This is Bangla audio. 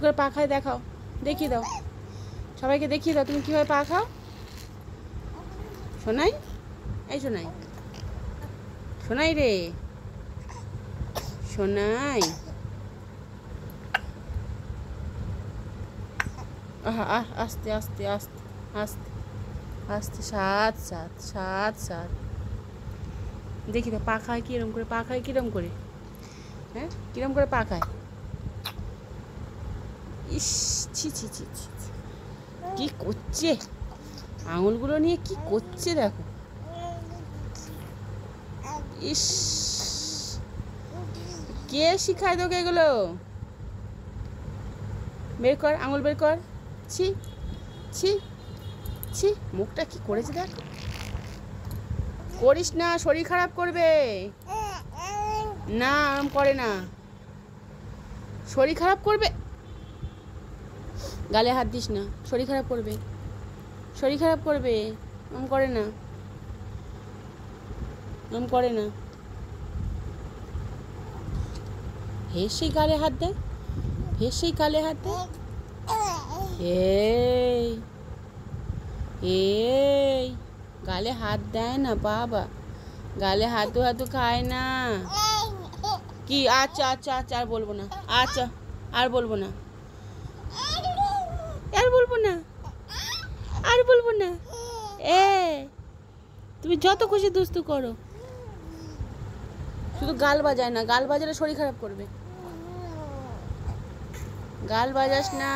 করে পা খায় দেখাও, দেখিয়ে দাও, সবাইকে দেখিয়ে দাও তুমি কীভাবে পা খাও। শোনাই, এই শোনাই, শোনাই রে, শোনাই। আস্তে আস্তে আস্তে আস্তে আস্তে, সাত সাত সাত সাত। দেখি তো পা খায় কিরম করে, পা খায় কিরম করে, হ্যাঁ কিরম করে পা খায়। ইস, ছি ছি ছি ছি, কি করছে আঙুলগুলো নিয়ে, কি করছে দেখো। ইস, কে শিখায় তোকে এগুলো? বের কর, আঙুল বের কর। ছি ছি ছি, মুখটা কি করেছে দেখ। করিস না, শরীর খারাপ করবে। না আরাম করে না, শরীর খারাপ করবে। গালে হাত দিস না, শরীর খারাপ করবে, শরীর খারাপ করবে। আরাম করে না, আরাম করে না। হেসেই গালে হাত দেয়, হেসেই গালে হাত দেয়। এই এই, গালে হাত দেয় না বাবা, গালে হাতু হাতু খায় না। কি, আচ্ছা আচ্ছা আচ্ছা, আর বলবো না, আচ্ছা আর বলবো না, আর বলবো না, আর বলবো না। তুমি যত খুশি দুস্তু করো, শুধু গাল বাজায় না, গাল বাজালে শরীর খারাপ করবে। গাল বাজাস না।